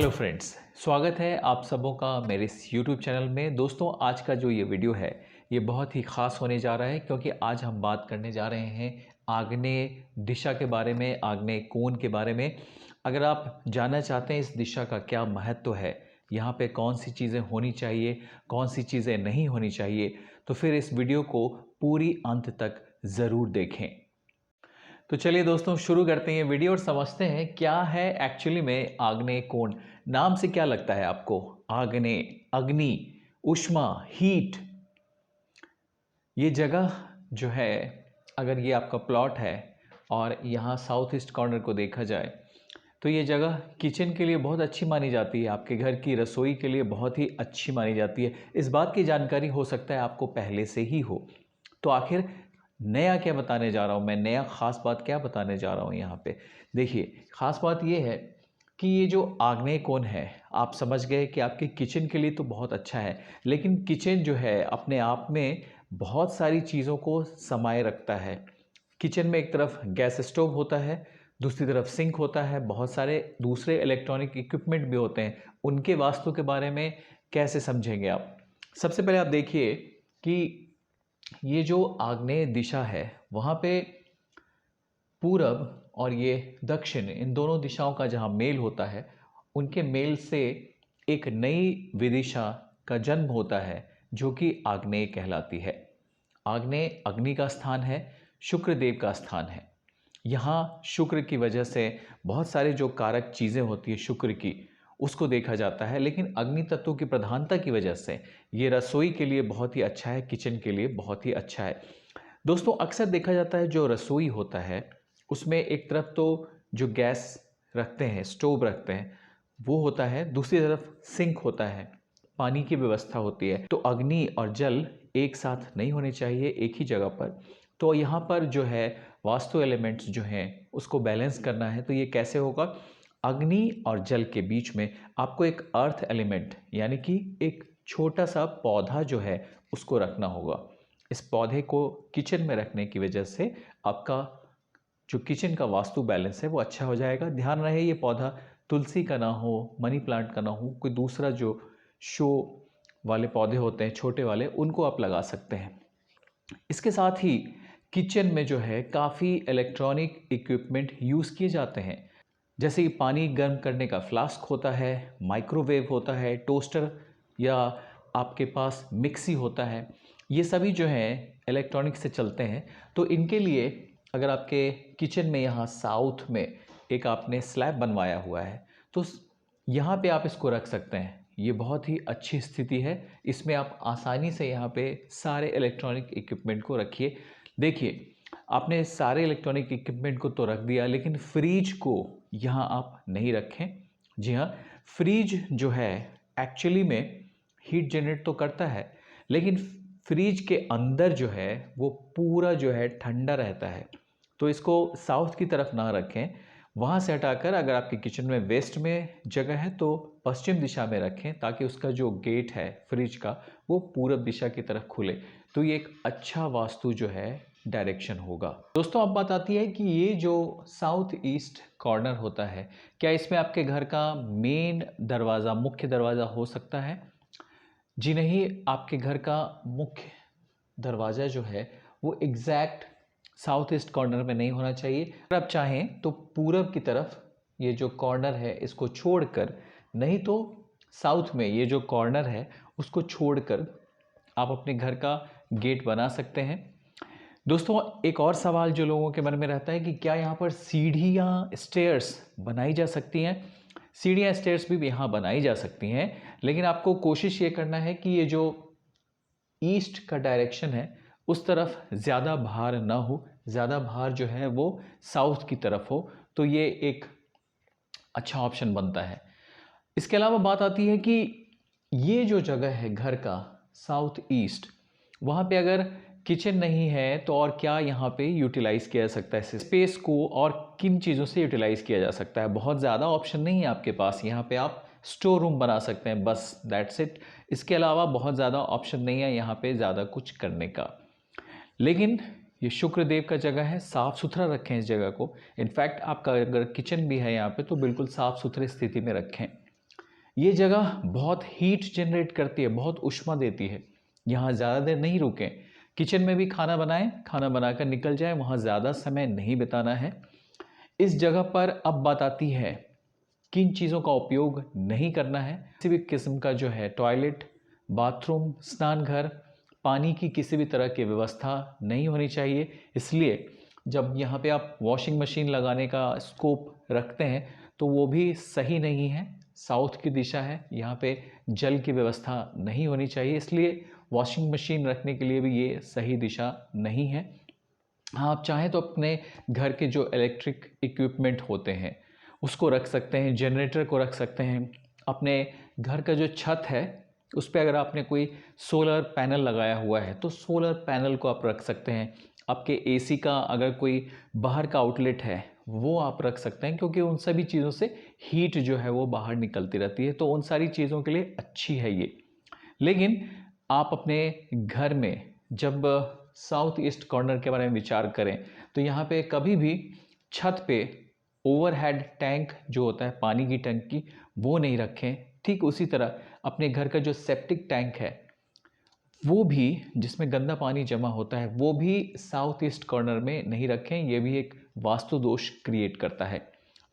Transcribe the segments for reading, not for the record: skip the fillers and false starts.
Hello friends, स्वागत है आप सबों का मेरे इस यूट्यूब चैनल में। दोस्तों, आज का जो ये वीडियो है ये बहुत ही ख़ास होने जा रहा है क्योंकि आज हम बात करने जा रहे हैं आग्नेय दिशा के बारे में, आग्नेय कोण के बारे में। अगर आप जानना चाहते हैं इस दिशा का क्या महत्व है, यहाँ पे कौन सी चीज़ें होनी चाहिए, कौन सी चीज़ें नहीं होनी चाहिए, तो फिर इस वीडियो को पूरी अंत तक ज़रूर देखें। तो चलिए दोस्तों, शुरू करते हैं ये वीडियो और समझते हैं क्या है एक्चुअली में आग्नेय कोण। नाम से क्या लगता है आपको? आग्नेय, अग्नि, ऊष्मा, हीट। ये जगह जो है, अगर ये आपका प्लॉट है और यहाँ साउथ ईस्ट कॉर्नर को देखा जाए तो ये जगह किचन के लिए बहुत अच्छी मानी जाती है, आपके घर की रसोई के लिए बहुत ही अच्छी मानी जाती है। इस बात की जानकारी हो सकता है आपको पहले से ही हो। तो आखिर नया क्या बताने जा रहा हूँ मैं, नया ख़ास बात क्या बताने जा रहा हूँ यहाँ पे? देखिए, ख़ास बात ये है कि ये जो आग्नेय कोण है, आप समझ गए कि आपके किचन के लिए तो बहुत अच्छा है, लेकिन किचन जो है अपने आप में बहुत सारी चीज़ों को समाये रखता है। किचन में एक तरफ गैस स्टोव होता है, दूसरी तरफ सिंक होता है, बहुत सारे दूसरे इलेक्ट्रॉनिक इक्विपमेंट भी होते हैं। उनके वास्तु के बारे में कैसे समझेंगे आप? सबसे पहले आप देखिए कि ये जो आग्नेय दिशा है वहाँ पे पूरब और ये दक्षिण, इन दोनों दिशाओं का जहाँ मेल होता है, उनके मेल से एक नई विदिशा का जन्म होता है जो कि आग्नेय कहलाती है। आग्नेय अग्नि का स्थान है, शुक्र देव का स्थान है। यहाँ शुक्र की वजह से बहुत सारे जो कारक चीज़ें होती है शुक्र की, उसको देखा जाता है, लेकिन अग्नि तत्व की प्रधानता की वजह से ये रसोई के लिए बहुत ही अच्छा है, किचन के लिए बहुत ही अच्छा है। दोस्तों, अक्सर देखा जाता है जो रसोई होता है उसमें एक तरफ तो जो गैस रखते हैं, स्टोव रखते हैं, वो होता है, दूसरी तरफ सिंक होता है, पानी की व्यवस्था होती है। तो अग्नि और जल एक साथ नहीं होने चाहिए एक ही जगह पर। तो यहाँ पर जो है वास्तु एलिमेंट्स जो हैं उसको बैलेंस करना है, तो ये कैसे होगा? अग्नि और जल के बीच में आपको एक अर्थ एलिमेंट यानी कि एक छोटा सा पौधा जो है उसको रखना होगा। इस पौधे को किचन में रखने की वजह से आपका जो किचन का वास्तु बैलेंस है वो अच्छा हो जाएगा। ध्यान रहे ये पौधा तुलसी का ना हो, मनी प्लांट का ना हो, कोई दूसरा जो शो वाले पौधे होते हैं छोटे वाले, उनको आप लगा सकते हैं। इसके साथ ही किचन में जो है काफ़ी इलेक्ट्रॉनिक इक्विपमेंट यूज़ किए जाते हैं, जैसे कि पानी गर्म करने का फ्लास्क होता है, माइक्रोवेव होता है, टोस्टर या आपके पास मिक्सी होता है। ये सभी जो हैं इलेक्ट्रॉनिक से चलते हैं। तो इनके लिए अगर आपके किचन में यहाँ साउथ में एक आपने स्लैब बनवाया हुआ है तो यहाँ पे आप इसको रख सकते हैं। ये बहुत ही अच्छी स्थिति है, इसमें आप आसानी से यहाँ पे सारे इलेक्ट्रॉनिक इक्विपमेंट को रखिए। देखिए, आपने सारे इलेक्ट्रॉनिक इक्विपमेंट को तो रख दिया, लेकिन फ्रिज को यहाँ आप नहीं रखें। जी हाँ, फ्रिज जो है एक्चुअली में हीट जनरेट तो करता है, लेकिन फ्रिज के अंदर जो है वो पूरा जो है ठंडा रहता है। तो इसको साउथ की तरफ ना रखें, वहाँ से हटाकर अगर आपके किचन में वेस्ट में जगह है तो पश्चिम दिशा में रखें, ताकि उसका जो गेट है फ्रिज का वो पूरब दिशा की तरफ खुले। तो ये एक अच्छा वास्तु जो है डायरेक्शन होगा। दोस्तों, अब बात आती है कि ये जो साउथ ईस्ट कॉर्नर होता है, क्या इसमें आपके घर का मेन दरवाज़ा, मुख्य दरवाज़ा हो सकता है? जी नहीं, आपके घर का मुख्य दरवाज़ा जो है वो एग्जैक्ट साउथ ईस्ट कॉर्नर में नहीं होना चाहिए। अगर आप चाहें तो पूरब की तरफ ये जो कॉर्नर है इसको छोड़कर, नहीं तो साउथ में ये जो कॉर्नर है उसको छोड़कर आप अपने घर का गेट बना सकते हैं। दोस्तों, एक और सवाल जो लोगों के मन में रहता है कि क्या यहाँ पर सीढ़ियाँ, स्टेयर्स बनाई जा सकती हैं? सीढ़ियाँ, स्टेयर्स भी यहाँ बनाई जा सकती हैं, लेकिन आपको कोशिश ये करना है कि ये जो ईस्ट का डायरेक्शन है उस तरफ ज़्यादा भार ना हो, ज़्यादा भार जो है वो साउथ की तरफ हो, तो ये एक अच्छा ऑप्शन बनता है। इसके अलावा बात आती है कि ये जो जगह है घर का साउथ ईस्ट, वहाँ पे अगर किचन नहीं है तो और क्या यहाँ पे यूटिलाइज़ किया जा सकता है स्पेस को, और किन चीज़ों से यूटिलाइज़ किया जा सकता है? बहुत ज़्यादा ऑप्शन नहीं है आपके पास। यहाँ पे आप स्टोर रूम बना सकते हैं, बस दैट्स इट। इसके अलावा बहुत ज़्यादा ऑप्शन नहीं है यहाँ पे ज़्यादा कुछ करने का। लेकिन ये शुक्रदेव का जगह है, साफ़ सुथरा रखें इस जगह को। इनफैक्ट आपका अगर किचन भी है यहाँ पे तो बिल्कुल साफ़ सुथरी स्थिति में रखें। ये जगह बहुत हीट जनरेट करती है, बहुत ऊष्मा देती है। यहाँ ज़्यादा देर नहीं रुकें। किचन में भी खाना बनाएं, खाना बनाकर निकल जाएं, वहाँ ज़्यादा समय नहीं बिताना है। इस जगह पर अब बात आती है किन चीज़ों का उपयोग नहीं करना है। किसी भी किस्म का जो है टॉयलेट, बाथरूम, स्नान घर, पानी की किसी भी तरह की व्यवस्था नहीं होनी चाहिए। इसलिए जब यहाँ पे आप वॉशिंग मशीन लगाने का स्कोप रखते हैं तो वो भी सही नहीं है। साउथ की दिशा है, यहाँ पे जल की व्यवस्था नहीं होनी चाहिए, इसलिए वॉशिंग मशीन रखने के लिए भी ये सही दिशा नहीं है। हाँ, आप चाहें तो अपने घर के जो इलेक्ट्रिक इक्विपमेंट होते हैं उसको रख सकते हैं, जनरेटर को रख सकते हैं। अपने घर का जो छत है उस पर अगर आपने कोई सोलर पैनल लगाया हुआ है तो सोलर पैनल को आप रख सकते हैं। आपके एसी का अगर कोई बाहर का आउटलेट है वो आप रख सकते हैं, क्योंकि उन सभी चीज़ों से हीट जो है वो बाहर निकलती रहती है, तो उन सारी चीज़ों के लिए अच्छी है ये। लेकिन आप अपने घर में जब साउथ ईस्ट कॉर्नर के बारे में विचार करें तो यहाँ पे कभी भी छत पे ओवरहेड टैंक जो होता है पानी की टंकी वो नहीं रखें। ठीक उसी तरह अपने घर का जो सेप्टिक टैंक है वो भी, जिसमें गंदा पानी जमा होता है, वो भी साउथ ईस्ट कॉर्नर में नहीं रखें। ये भी एक वास्तु दोष क्रिएट करता है।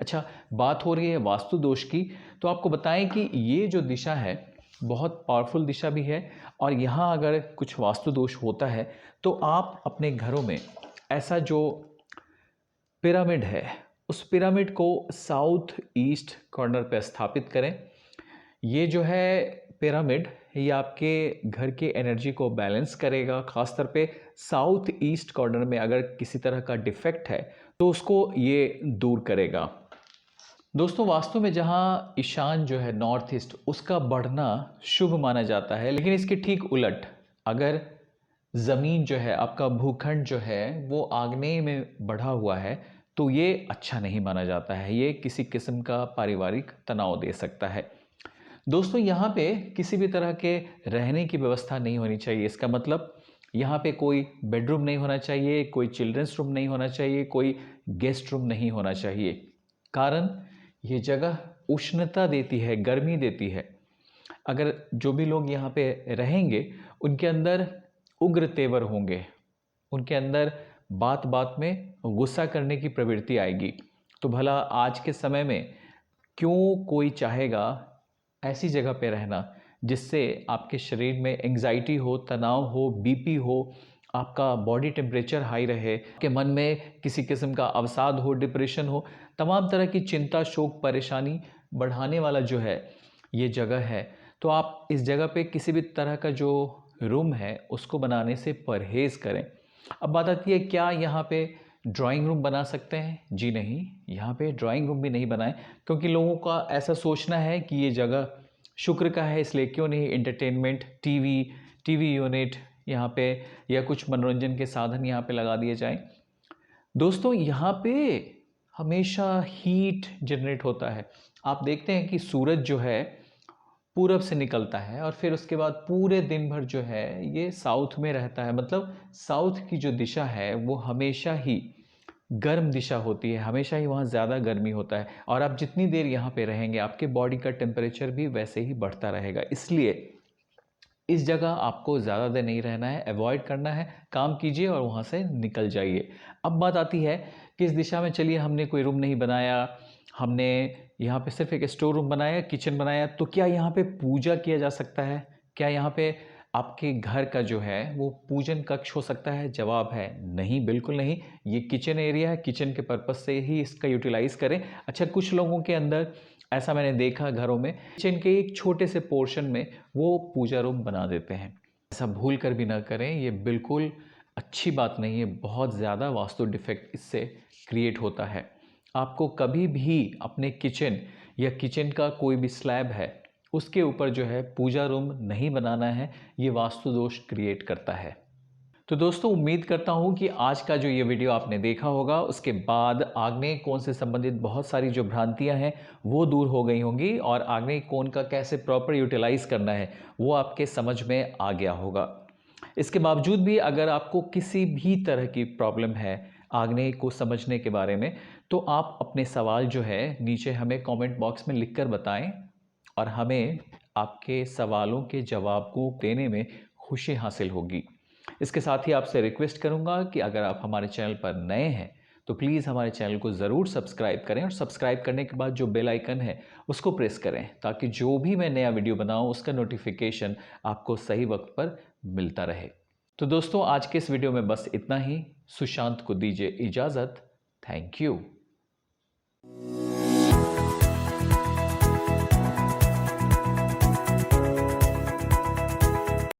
अच्छा, बात हो रही है वास्तु दोष की, तो आपको बताएं कि ये जो दिशा है बहुत पावरफुल दिशा भी है, और यहाँ अगर कुछ वास्तु दोष होता है तो आप अपने घरों में ऐसा जो पिरामिड है उस पिरामिड को साउथ ईस्ट कॉर्नर पर स्थापित करें। ये जो है पिरामिड, ये आपके घर की एनर्जी को बैलेंस करेगा। खासतौर पे साउथ ईस्ट कॉर्नर में अगर किसी तरह का डिफेक्ट है तो उसको ये दूर करेगा। दोस्तों, वास्तु में जहाँ ईशान जो है नॉर्थ ईस्ट, उसका बढ़ना शुभ माना जाता है, लेकिन इसके ठीक उलट अगर ज़मीन जो है, आपका भूखंड जो है वो आग्नेय में बढ़ा हुआ है तो ये अच्छा नहीं माना जाता है। ये किसी किस्म का पारिवारिक तनाव दे सकता है। दोस्तों, यहाँ पे किसी भी तरह के रहने की व्यवस्था नहीं होनी चाहिए। इसका मतलब यहाँ पे कोई बेडरूम नहीं होना चाहिए, कोई चिल्ड्रंस रूम नहीं होना चाहिए, कोई गेस्ट रूम नहीं होना चाहिए। कारण ये जगह उष्णता देती है, गर्मी देती है। अगर जो भी लोग यहाँ पे रहेंगे उनके अंदर उग्र तेवर होंगे, उनके अंदर बात बात में गुस्सा करने की प्रवृत्ति आएगी। तो भला आज के समय में क्यों कोई चाहेगा ऐसी जगह पे रहना जिससे आपके शरीर में एंग्जाइटी हो, तनाव हो, बीपी हो, आपका बॉडी टेम्परेचर हाई रहे, आपके मन में किसी किस्म का अवसाद हो, डिप्रेशन हो, तमाम तरह की चिंता, शोक, परेशानी बढ़ाने वाला जो है ये जगह है। तो आप इस जगह पे किसी भी तरह का जो रूम है उसको बनाने से परहेज़ करें। अब बात आती है, क्या यहाँ पे ड्राइंग रूम बना सकते हैं? जी नहीं, यहाँ पे ड्राइंग रूम भी नहीं बनाएं, क्योंकि लोगों का ऐसा सोचना है कि ये जगह शुक्र का है, इसलिए क्यों नहीं एंटरटेनमेंट, टीवी यूनिट यहाँ पे या कुछ मनोरंजन के साधन यहाँ पे लगा दिए जाएं। दोस्तों, यहाँ पे हमेशा हीट जनरेट होता है। आप देखते हैं कि सूरज जो है पूरब से निकलता है और फिर उसके बाद पूरे दिन भर जो है ये साउथ में रहता है। मतलब साउथ की जो दिशा है वो हमेशा ही गर्म दिशा होती है, हमेशा ही वहाँ ज़्यादा गर्मी होता है, और आप जितनी देर यहाँ पे रहेंगे आपके बॉडी का टेम्परेचर भी वैसे ही बढ़ता रहेगा। इसलिए इस जगह आपको ज़्यादा देर नहीं रहना है, अवॉइड करना है, काम कीजिए और वहाँ से निकल जाइए। अब बात आती है कि इस दिशा में चलिए हमने कोई रूम नहीं बनाया, हमने यहाँ पे सिर्फ एक स्टोर रूम बनाया, किचन बनाया, तो क्या यहाँ पे पूजा किया जा सकता है? क्या यहाँ पे आपके घर का जो है वो पूजन कक्ष हो सकता है? जवाब है नहीं, बिल्कुल नहीं। ये किचन एरिया है, किचन के पर्पज़ से ही इसका यूटिलाइज़ करें। अच्छा, कुछ लोगों के अंदर ऐसा मैंने देखा घरों में, किचन के एक छोटे से पोर्शन में वो पूजा रूम बना देते हैं। ऐसा भूल कर भी ना करें, ये बिल्कुल अच्छी बात नहीं है। बहुत ज़्यादा वास्तु डिफेक्ट इससे क्रिएट होता है। आपको कभी भी अपने किचन या किचन का कोई भी स्लैब है उसके ऊपर जो है पूजा रूम नहीं बनाना है, ये वास्तु दोष क्रिएट करता है। तो दोस्तों, उम्मीद करता हूँ कि आज का जो ये वीडियो आपने देखा होगा उसके बाद आग्नेय कोण से संबंधित बहुत सारी जो भ्रांतियाँ हैं वो दूर हो गई होंगी, और आग्नेय कोण का कैसे प्रॉपर यूटिलाइज करना है वो आपके समझ में आ गया होगा। इसके बावजूद भी अगर आपको किसी भी तरह की प्रॉब्लम है आग्नेय को समझने के बारे में, तो आप अपने सवाल जो है नीचे हमें कमेंट बॉक्स में लिखकर बताएं, और हमें आपके सवालों के जवाब को देने में खुशी हासिल होगी। इसके साथ ही आपसे रिक्वेस्ट करूंगा कि अगर आप हमारे चैनल पर नए हैं तो प्लीज़ हमारे चैनल को ज़रूर सब्सक्राइब करें और सब्सक्राइब करने के बाद जो बेल आइकन है उसको प्रेस करें ताकि जो भी मैं नया वीडियो बनाऊं उसका नोटिफिकेशन आपको सही वक्त पर मिलता रहे। तो दोस्तों, आज के इस वीडियो में बस इतना ही। सुशांत को दीजिए इजाज़त। Thank you.